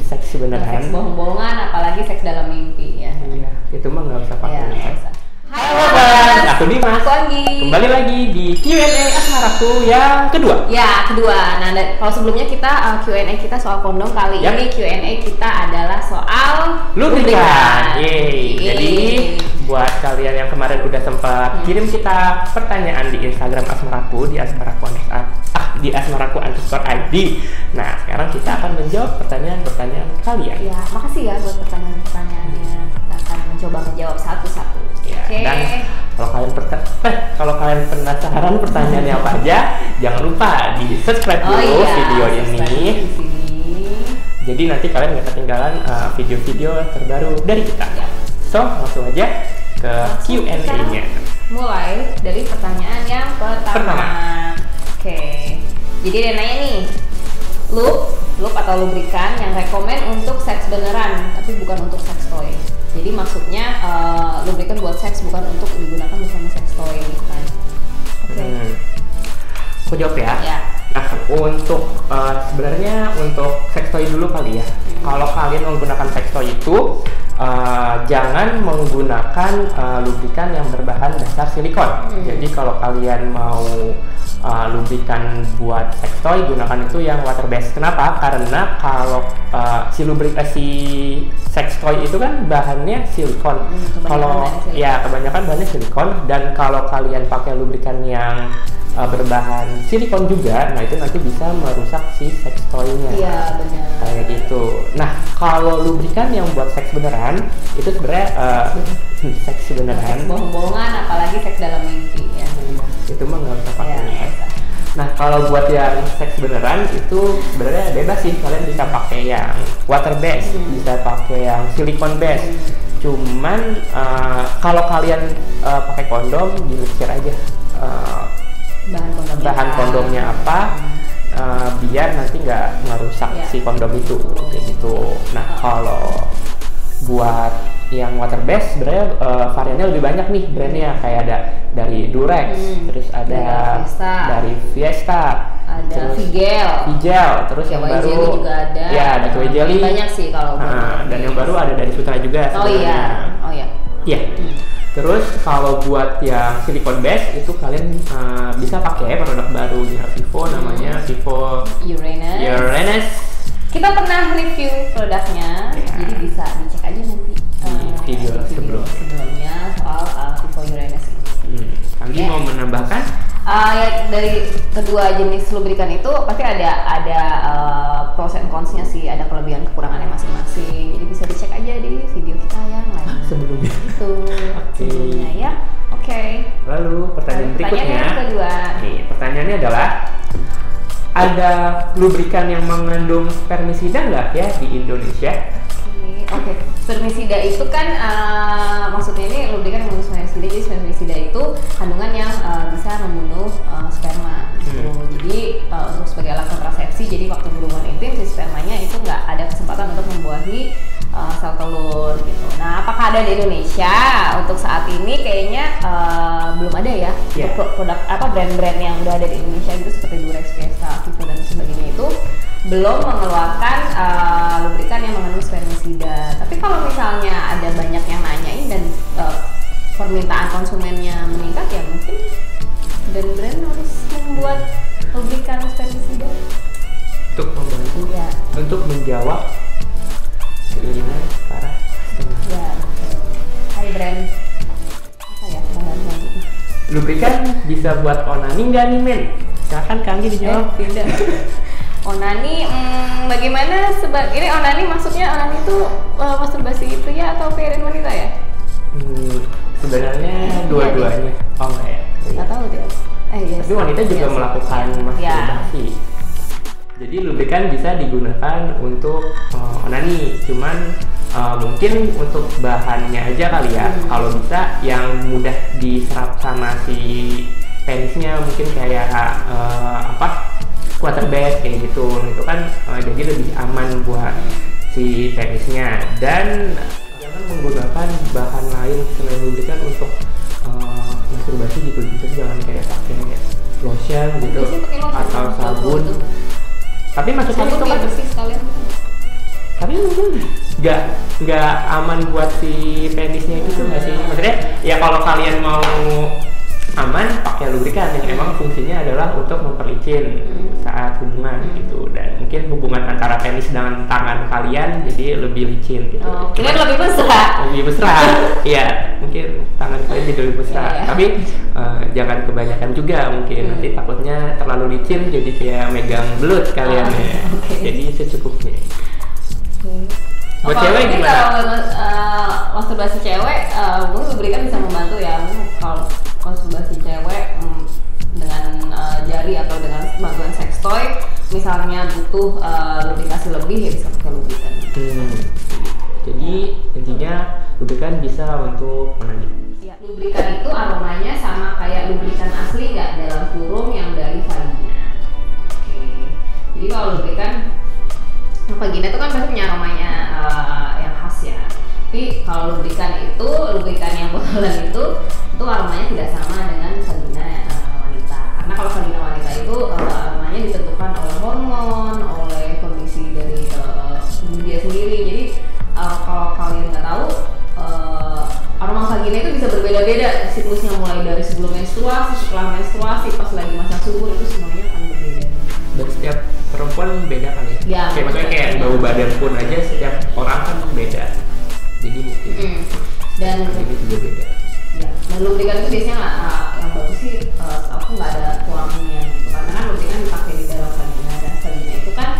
seks beneran. Seks bohong-bohongan, apalagi seks dalam mimpi ya. Iya, itu mah nggak usah pakai. Nggak usah. Halo Mas, aku Dimas. Aku Anggi. Kembali lagi di Q&A Asmaraku yang kedua. Ya, kedua. Nah, kalau sebelumnya kita Q&A kita soal kondom, kali ini Q&A kita adalah soal lubrikan. Yeay. Jadi buat kalian yang kemarin udah sempat kirim kita pertanyaan di Instagram Asmaraku di asmaraku_id. Nah, sekarang kita akan menjawab pertanyaan-pertanyaan kalian. Ya, makasih ya buat pertanyaan-pertanyaannya. Kita akan mencoba menjawab satu-satu. Ya, dan kalau kalian penasaran pertanyaannya apa aja, jangan lupa di subscribe dulu video ini. Jadi nanti kalian nggak ketinggalan video-video terbaru dari kita. Ya. So, langsung aja ke Q&A-nya. Mulai dari pertanyaan yang pertama. Oke. Jadi dia nanya nih, lube atau lubrikan yang rekomen untuk seks beneran, tapi bukan untuk seks toy. Jadi maksudnya lubrikan buat seks, bukan untuk digunakan bersama seks toy gitu kan. Oke. Aku jawab ya. Ya. Nah, untuk sebenarnya untuk seks toy dulu kali ya. Kalau kalian menggunakan seks toy itu jangan menggunakan lubrikan yang berbahan dasar silikon. Jadi kalau kalian mau lubrikan buat seks toy, gunakan itu yang water based. Kenapa? Karena kalau si seks toy itu kan bahannya silikon. Kalau ya kebanyakan bahannya silikon, dan kalau kalian pakai lubrikan yang berbahan silikon juga, nah itu nanti bisa merusak si seks toy-nya. Iya, benar. Kayak gitu. Nah, kalau lubrikan yang buat seks beneran itu sebenarnya seks beneran. Seks bohong-bohongan, apalagi seks dalam mimpi ya. Itu mah nggak usah pakai. Ya, nah, kalau buat yang seks beneran itu sebenarnya bebas sih. Kalian bisa pakai yang water based, bisa pakai yang silikon based. Cuman kalau kalian pakai kondom, di-mixture aja. Bahan kondomnya apa, biar nanti nggak ngerusak si kondom itu kayak gitu. Nah, kalau buat yang water based sebenarnya variannya lebih banyak nih brandnya, kayak ada dari Durex, terus ada dari Fiesta, ada Figel, terus yang KY baru Jelly juga ada. Ya, ada KY Jelly. Banyak sih kalau. Dan yang baru ada dari Sutra juga. Oh iya. Iya. Terus kalau buat yang silikon base itu kalian bisa pakai produk baru di Vivo, namanya Vivo Uranus. Kita pernah review produknya, jadi bisa dicek aja nanti video sebelumnya soal Vivo Uranus ini. Anggi mau menambahkan? Ya, dari kedua jenis lubrikan itu pasti ada pros and cons-nya sih, ada kelebihan kekurangannya masing-masing. Jadi bisa dicek aja di video kita yang lain. Sebelumnya. Itu. Sebelumnya ya. Oke. Lalu pertanyaan berikutnya. Pertanyaan yang kedua. Nih, pertanyaannya adalah, ada lubrikan yang mengandung spermisida nggak ya di Indonesia? Oke. Spermisida itu kan maksudnya ini lubrikan yang mengandung spermisida. Jadi spermisida itu kandungan yang bisa membunuh sperma. Gitu. Jadi untuk sebagai alat kontrasepsi, jadi waktu berhubungan intim si spermanya itu nggak ada kesempatan untuk membuahi sel telur gitu. Nah, apakah ada di Indonesia? Untuk saat ini kayaknya belum ada ya. Untuk produk brand-brand yang udah ada di Indonesia gitu seperti Durex, Fiesta, Vivo dan sebagainya itu belum mengeluarkan lubrikan yang mengandung spermisida. Tapi kalau misalnya ada banyak yang nanyain dan permintaan konsumennya meningkat, ya mungkin brand-brand harus membuat lubrikan spermisida untuk membantu untuk menjawab keinginan para customer. Ya, hai brand. Apa ya bahan selanjutnya? Lubrikan bisa buat onani nggak nih, men? Silakan Anggi dijawab. Tidak. Onani, bagaimana ini onani maksudnya onani itu masturbasi itu ya atau peyuran wanita ya? Sebenarnya dua-duanya. Oh enggak ya? Nggak tahu dia. Tapi wanita juga melakukan masturbasi. Jadi lubrikan bisa digunakan untuk onani, cuman mungkin untuk bahannya aja kali ya. Kalau bisa yang mudah diserap sama si penisnya, mungkin kayak water based kayak gitu. Itu kan jadi lebih aman buat si penisnya. Dan jangan menggunakan bahan lain selain lubrikan untuk masturbasi gitu. Jangan kayak pakai lotion gitu atau sabun. Tapi maksudnya itu kan bersih sekalian. Tapi mungkin nggak aman buat si penisnya gitu nggak sih? Maksudnya ya kalau kalian mau aman pakai lubrikan yang emang fungsinya adalah untuk memperlicin saat hubungan gitu, dan mungkin hubungan antara penis dengan tangan kalian jadi lebih licin gitu. Mungkin lebih besar. Lebih besar, iya mungkin tangan kalian jadi lebih besar. Tapi jangan kebanyakan juga mungkin nanti takutnya terlalu licin jadi kayak megang belut kalian ya. Jadi secukupnya. Buat cewek gimana? Kalau masturbasi cewek, mungkin lubrikan bisa membantu ya. Kalau masturbasi cewek dengan jari atau dengan bantuan sex toy, misalnya butuh lubrikasi lebih ya bisa pakai lubrikan. Jadi intinya lubrikan bisa untuk menanjak. Ya, lubrikan itu aromanya sama kayak lubrikan asli nggak, dalam kurung yang dari vagina. Oke. Jadi kalau lubrikan vagina itu kan pasti punya aromanya yang khas ya. Tapi kalau lubrikan yang botolan itu aromanya tidak sama dengan vagina wanita. Karena kalau vagina wanita itu aromanya ditentukan oleh hormon, oleh kondisi dari tubuh dia sendiri. Jadi kalau kalian nggak tahu, aroma vagina itu bisa berbeda-beda siklusnya, mulai dari sebelum menstruasi, setelah menstruasi, pas lagi masa subur, itu semuanya akan berbeda. Dan setiap perempuan beda kali ya. Kayak maksudnya kayak bau badan pun aja setiap orang kan beda. Jadi mungkin dan ini juga beda. Ya, dan lubrikan itu biasanya yang bagus sih, aku nggak ada tuangnya gitu, karena kan lubrikan dipakai di dalam vagina, dan vagina itu kan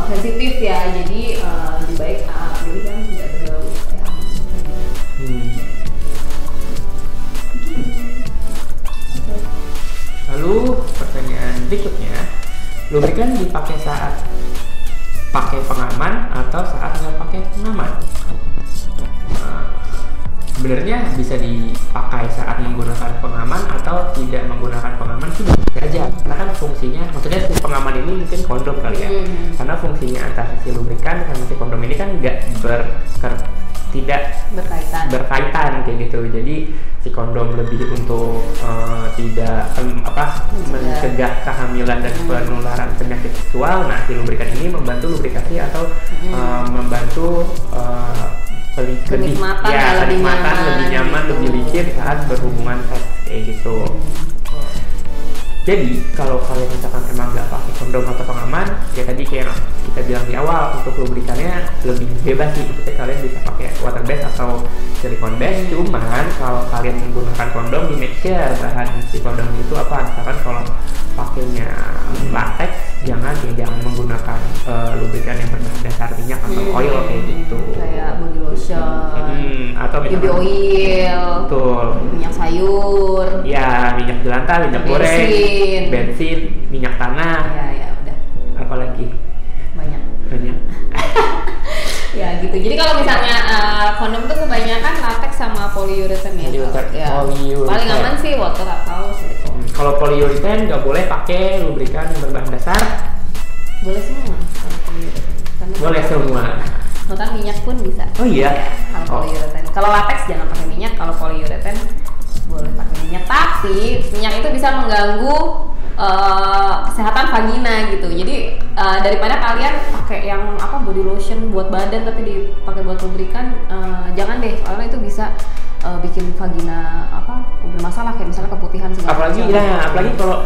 sensitif ya, jadi lebih baik jadi kan tidak berbau kayak Lalu pertanyaan berikutnya, lubrikan dipakai saat pakai pengaman atau saat nggak pakai pengaman? Sebenarnya bisa dipakai saat menggunakan pengaman atau tidak menggunakan pengaman sih bisa aja, karena kan fungsinya, maksudnya si pengaman ini mungkin kondom kali ya, karena fungsinya antara si lubrikan sama si kondom ini kan tidak berkaitan kayak gitu. Jadi si kondom lebih untuk tidak mencegah kehamilan dan penularan penyakit seksual. Nah, si lubrikan ini membantu lubrikasi atau membantu kenikmatan, lebih nyaman, lebih licin saat berhubungan seks kayak gitu. Jadi kalau kalian misalkan emang nggak pakai kondom atau pengaman, ya tadi kayak kita bilang di awal, untuk lubrikannya lebih bebas sih. Maksudnya kalian bisa pakai water based atau silicone based. Cuman kalau kalian menggunakan kondom, di make sure bahan si kondom itu apa. Misalkan kalau pakainya latex, jangan menggunakan lubrikan yang berbahan dasar minyak atau oil kayak gitu. Kayak body lotion, atau baby oil, betul, minyak sayur, ya minyak jelantah, minyak goreng, bensin, minyak tanah. Ya udah. Apalagi? Banyak. Ya gitu. Jadi kalau misalnya kondom tuh kebanyakan latex sama polyurethane ya. Paling aman sih water atau silikon. Kalau polyurethane nggak boleh pakai lubrikan yang berbahan dasar. Boleh semua kalau polyurethane. Boleh semua. Bahkan minyak pun bisa. Oh iya. Kalau polyurethane. Kalau latex jangan pakai minyak. Kalau polyurethane boleh pakai minyak. Tapi minyak itu bisa mengganggu kesehatan vagina gitu. Jadi daripada kalian pakai yang body lotion buat badan tapi dipakai buat lubrikan, jangan deh, karena itu bisa bikin vagina bermasalah, kayak misalnya keputihan segala macam. Apalagi kalau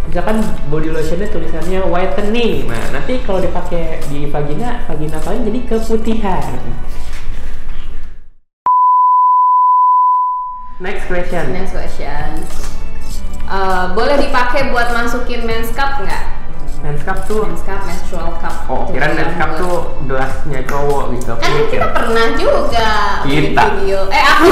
misalkan body lotionnya tulisannya whitening, nah nanti kalau dipakai di vagina kalian jadi keputihan. Next question. Boleh dipakai buat masukin men's cup nggak? Men's cup, menstrual cup. Oh, kira men's cup tuh gelasnya cowok gitu. Kan kita pernah juga video. Aku.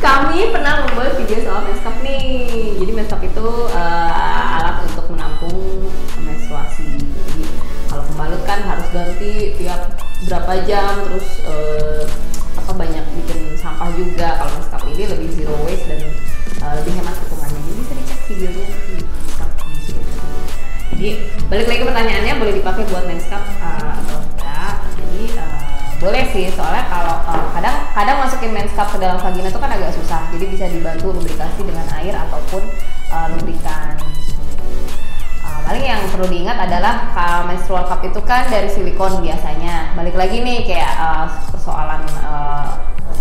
Kami pernah membuat video soal men's cup nih. Jadi men's cup itu alat untuk menampung menstruasi. Jadi kalau pembalut kan harus ganti tiap berapa jam, terus banyak bikin sampah juga. Kalau men's cup ini lebih zero waste dan lebih hemat hitungannya. Jadi bisa dicek videonya di cup. Jadi balik lagi ke pertanyaannya, boleh dipakai buat men's cup atau enggak? Jadi boleh sih, soalnya kalau kadang masukin men's cup ke dalam vagina itu kan agak susah. Jadi bisa dibantu lubrikasi dengan air ataupun lubrikan. Paling yang perlu diingat adalah menstrual cup itu kan dari silikon biasanya. Balik lagi nih kayak persoalan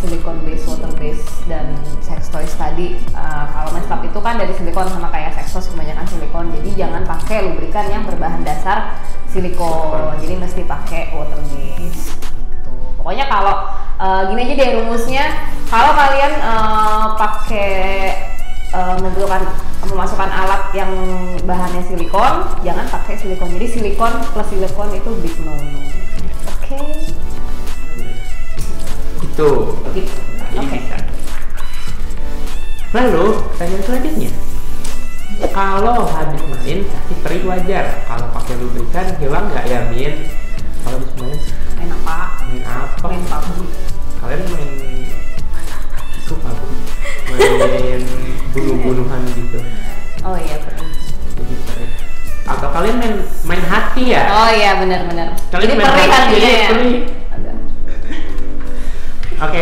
silikon base, water base dan sex toys tadi. Kalau menstrual cup itu kan dari silikon sama kayak sex toys kebanyakan silikon. Jadi jangan pakai lubrikan yang berbahan dasar silikon. Jadi mesti pakai water base. Gitu. Pokoknya kalau gini aja deh rumusnya. Kalau kalian pakai memasukkan alat yang bahannya silikon, jangan pakai silikon. Jadi silikon plus silikon itu big no no. Oke. Itu. Gitu. Jadi bisa. Lalu pertanyaan selanjutnya, kalau habis main pasti perih wajar. Kalau pakai lubrikan hilang nggak ya, Min? Kalau habis main? Main apa? Main apa? Main PUBG. Kalian main itu PUBG? Main bunuh-bunuhan gitu? Oh iya perih. Jadi perih. Atau kalian main hati ya? Oh iya benar-benar. Kalian Jadi main perih hati, hatinya jadi ya. perih. Ada. Oke.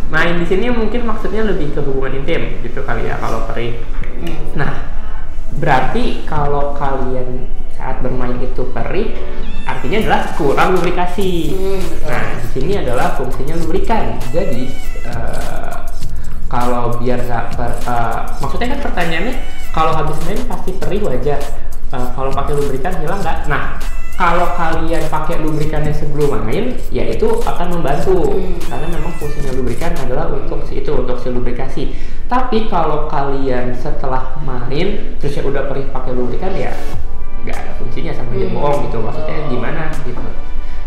Main di sini mungkin maksudnya lebih ke hubungan intim gitu kali ya kalau perih. Nah, berarti kalau kalian saat bermain itu perih, artinya adalah kurang lubrikasi. Betul. Nah, di sini adalah fungsinya lubrikan. Jadi kalau biar nggak maksudnya kan pertanyaannya kalau habis main pasti perih wajar. Kalau pakai lubrikan hilang nggak? Nah, kalau kalian pakai lubrikannya sebelum main, ya itu akan membantu karena memang fungsinya lubrikan adalah untuk si lubrikasi. Tapi kalau kalian setelah main terus ya udah perih pakai lubrikan ya nggak ada fungsinya sama aja bohong gitu. Maksudnya gimana gitu?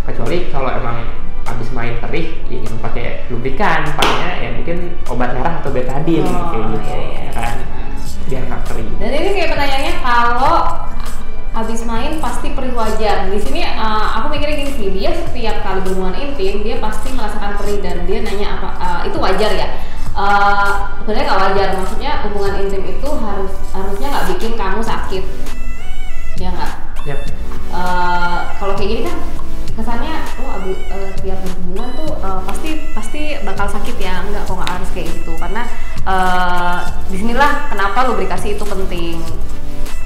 Kecuali kalau emang habis main perih, ya jangan pakai lubrikan, pakainya ya mungkin obat merah atau betadine kayak gitu, ya kan? Biar nggak perih. Dan ini kayak pertanyaannya kalau habis main pasti perih wajar. Di sini aku mikirnya gini sih, dia setiap kali berhubungan intim dia pasti merasakan perih dan dia nanya apa itu wajar ya? Sebenarnya nggak wajar. Maksudnya hubungan intim itu harusnya nggak bikin kamu sakit, ya nggak? Yep. Kalau kayak gini kan kesannya tiap berhubungan tuh pasti bakal sakit ya. Enggak, kok nggak harus kayak gitu karena disinilah kenapa lubrikasi itu penting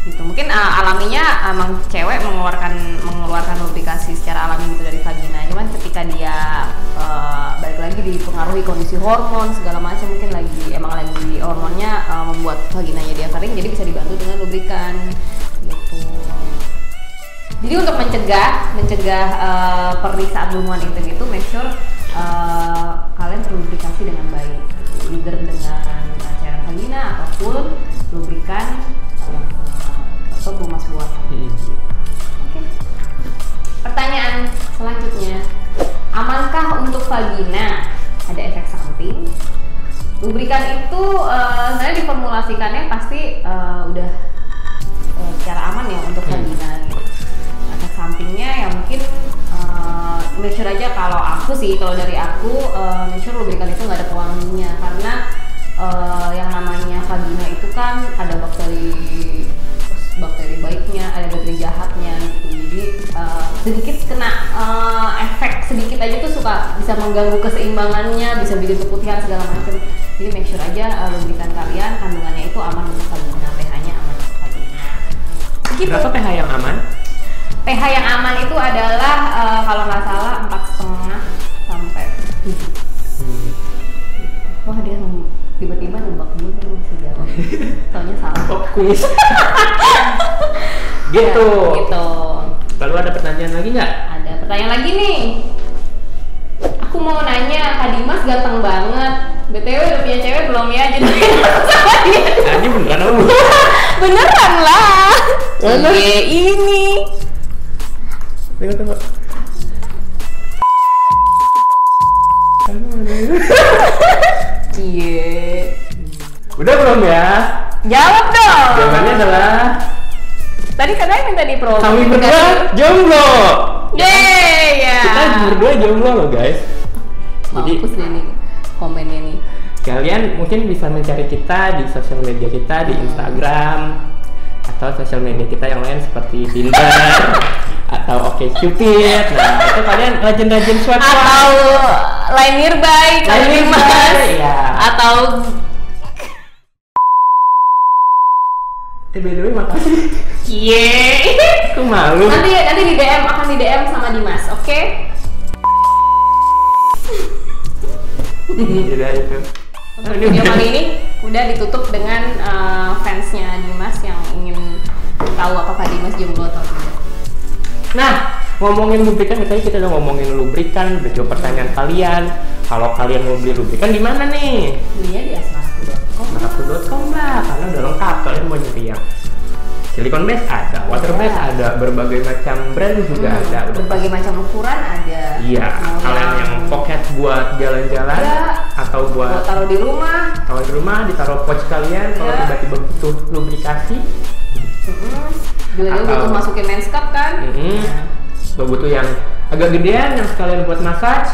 gitu. Mungkin alaminya emang cewek mengeluarkan lubrikasi secara alami gitu dari vagina, cuman ketika dia balik lagi dipengaruhi kondisi hormon segala macam, mungkin emang lagi hormonnya membuat vaginanya dia kering, jadi bisa dibantu dengan lubrikan gitu. Jadi untuk mencegah perih saat berhubungan intim itu make sure kalian terlubrikasi dengan baik, either dengan cairan vagina ataupun lubrikan atau pelumas buatan. Oke. Pertanyaan selanjutnya, amankah untuk vagina? Ada efek samping? Lubrikan itu sebenarnya diformulasikannya pasti udah secara aman ya untuk vagina. Efek sampingnya ya mungkin make sure aja kalau dari aku make sure lubrikan itu nggak ada pewanginya karena yang namanya vagina itu kan ada bakteri baiknya, ada bakteri jahatnya gitu. Jadi sedikit kena efek sedikit aja tuh suka bisa mengganggu keseimbangannya, bisa bikin keputihan segala macam. Jadi make sure aja lubrikan kalian kandungannya itu aman untuk vagina, pH-nya aman untuk vagina. Begitu. Berapa pH yang aman? pH yang aman itu adalah kalau nggak salah 4,5 sampai 7. Wah dia tiba-tiba nembak dulu kan bisa jawab. Taunya salah. Fokus. Gitu. Ya, gitu. Lalu ada pertanyaan lagi nggak? Ada pertanyaan lagi nih. Aku mau nanya, Kak Dimas ganteng banget. BTW udah punya cewek belum ya? Jadi sama dia. Nah, ini beneran apa? Beneran lah. Ini. Tengok. Iya. Udah belum ya? Jawab dong. Jawabannya adalah Tadi katanya minta di promo. kami berdua jomblo. Yeay ya. Kita berdua jomblo loh guys. Jadi Mampus deh nih komennya nih. kalian mungkin bisa mencari kita di sosial media kita di Instagram atau sosial media kita yang lain seperti Tinder atau OkCupid. Nah itu kalian rajin-rajin swipe Atau Line Nearby, Kak Dimas. ya. Atau By the way, makasih. Yeay. Aku malu. Nanti di DM, akan di DM sama Dimas, oke? Jadi itu. Untuk video kali ini udah ditutup dengan fansnya Dimas yang ingin tahu apakah Dimas jomblo atau tidak. Nah, ngomongin lubrikan, tadi kita udah ngomongin lubrikan, udah jawab pertanyaan kalian. Kalau kalian mau beli lubrikan di mana nih? Belinya di asmaraku.com. Asmaraku.com lah, karena udah lengkap. Kalian mau nyari yang silicone base ada, water base ada, berbagai macam brand juga ada. Berbagai macam ukuran ada. Iya, kalian yang pocket buat jalan-jalan atau buat taruh di rumah. Kalau di rumah ditaruh pouch kalian kalau tiba-tiba butuh lubrikasi. Juga butuh masukin men's cup kan? Butuh yang agak gedean yang sekalian buat massage.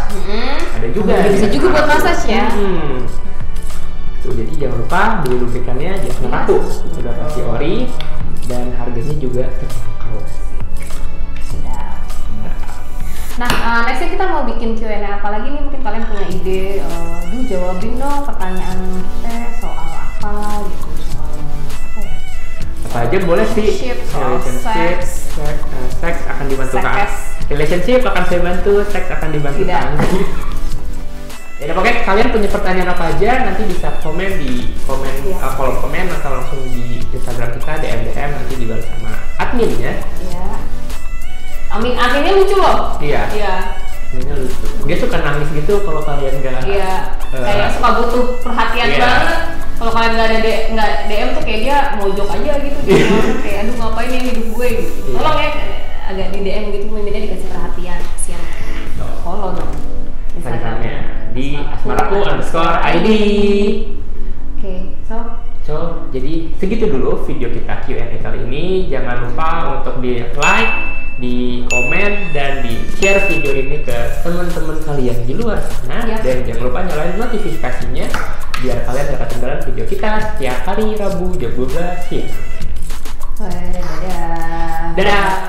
Ada juga. Bisa juga buat massage ya. Tuh, jadi jangan lupa beli lubrikannya di Asmaraku. Udah pasti ori dan harganya juga terjangkau. Nah, nextnya kita mau bikin Q&A apa lagi nih? Mungkin kalian punya ide, jawabin dong pertanyaan kita soal apa gitu, soal apa ya? Apa aja boleh sih. Relationship, seks akan dibantu Kak. Relationship akan saya bantu, seks akan dibantu Kak. Ya, pokoknya kalian punya pertanyaan apa aja nanti bisa komen di kolom komen atau langsung di Instagram kita DM nanti dibalas sama adminnya. Iya. Adminnya lucu loh. Iya. Adminnya lucu. Dia suka nangis gitu kalau kalian nggak. Iya. Kayak suka butuh perhatian banget. Kalau kalian nggak ada nggak DM tuh kayak dia mojok aja gitu. Kayak aduh ngapain ini hidup gue gitu. Tolong ya agak di DM gitu, minta dikasih perhatian. Kasian. Follow dong Instagramnya di asmaraku_id. Oke, so jadi segitu dulu video kita Q&A kali ini. Jangan lupa untuk di like, di komen, dan di share video ini ke teman-teman kalian di luar sana. Dan jangan lupa nyalain notifikasinya biar kalian gak ketinggalan video kita setiap hari Rabu jam 12 siang. Dadah. Dadah.